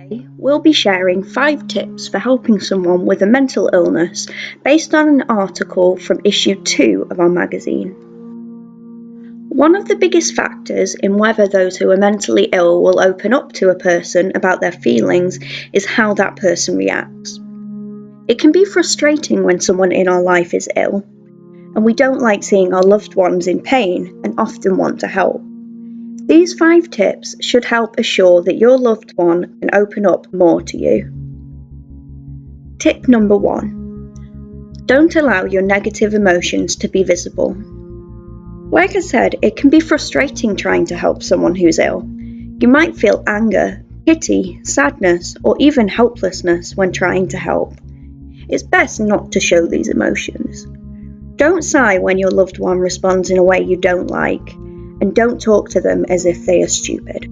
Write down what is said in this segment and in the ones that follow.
Today, we'll be sharing 5 tips for helping someone with a mental illness based on an article from issue 2 of our magazine. One of the biggest factors in whether those who are mentally ill will open up to a person about their feelings is how that person reacts. It can be frustrating when someone in our life is ill, and we don't like seeing our loved ones in pain and often want to help. These 5 tips should help assure that your loved one can open up more to you. Tip number 1. Don't allow your negative emotions to be visible. Like I said, it can be frustrating trying to help someone who's ill. You might feel anger, pity, sadness, or even helplessness when trying to help. It's best not to show these emotions. Don't sigh when your loved one responds in a way you don't like, and don't talk to them as if they are stupid.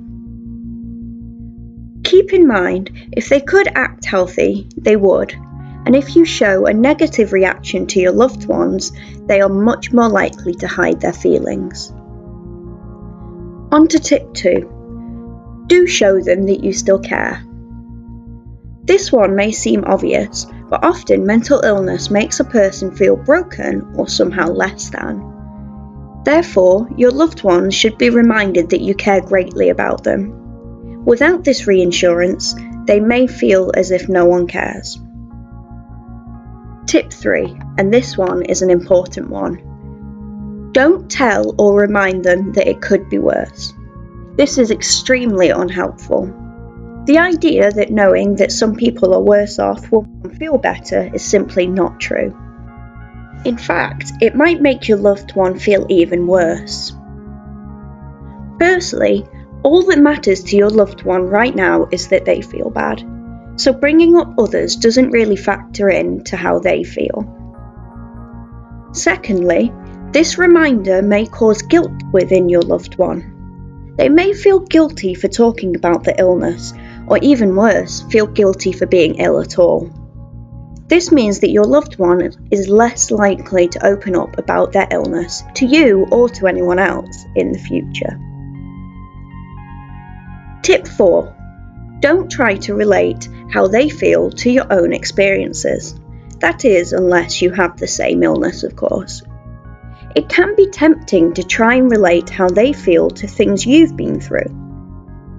Keep in mind, if they could act healthy, they would, and if you show a negative reaction to your loved ones, they are much more likely to hide their feelings. On to tip 2. Do show them that you still care. This one may seem obvious, but often mental illness makes a person feel broken or somehow less than. Therefore, your loved ones should be reminded that you care greatly about them. Without this reassurance, they may feel as if no one cares. Tip 3, and this one is an important one. Don't tell or remind them that it could be worse. This is extremely unhelpful. The idea that knowing that some people are worse off will feel better is simply not true. In fact, it might make your loved one feel even worse. Firstly, all that matters to your loved one right now is that they feel bad, so bringing up others doesn't really factor in to how they feel. Secondly, this reminder may cause guilt within your loved one. They may feel guilty for talking about the illness, or even worse, feel guilty for being ill at all. This means that your loved one is less likely to open up about their illness to you or to anyone else in the future. Tip 4. Don't try to relate how they feel to your own experiences. That is, unless you have the same illness, of course. It can be tempting to try and relate how they feel to things you've been through.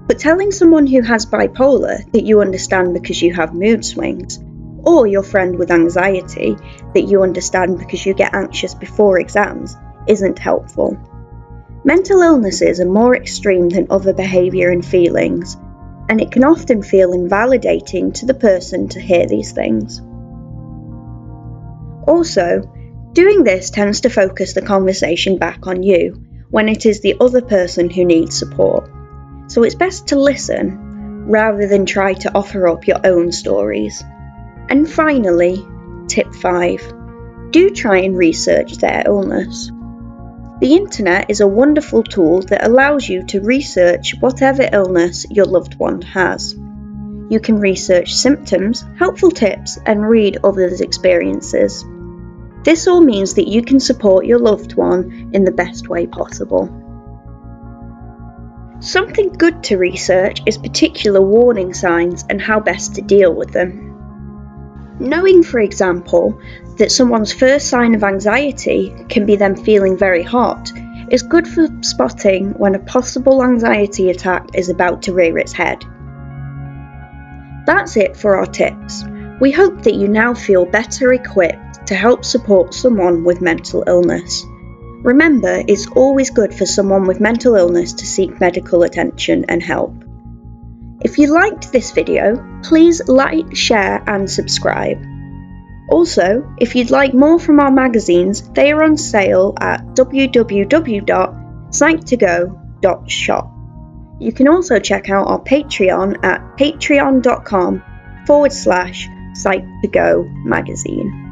But telling someone who has bipolar that you understand because you have mood swings, or your friend with anxiety that you understand because you get anxious before exams, isn't helpful. Mental illnesses are more extreme than other behaviour and feelings, and it can often feel invalidating to the person to hear these things. Also, doing this tends to focus the conversation back on you when it is the other person who needs support, so it's best to listen rather than try to offer up your own stories. And finally, tip 5. Do try and research their illness. The internet is a wonderful tool that allows you to research whatever illness your loved one has. You can research symptoms, helpful tips, and read others' experiences. This all means that you can support your loved one in the best way possible. Something good to research is particular warning signs and how best to deal with them. Knowing, for example, that someone's first sign of anxiety can be them feeling very hot is good for spotting when a possible anxiety attack is about to rear its head. That's it for our tips. We hope that you now feel better equipped to help support someone with mental illness. Remember, it's always good for someone with mental illness to seek medical attention and help. If you liked this video, please like, share and subscribe. Also, if you'd like more from our magazines, they are on sale at www.psych2go.shop. You can also check out our Patreon at patreon.com/Psych2Go magazine.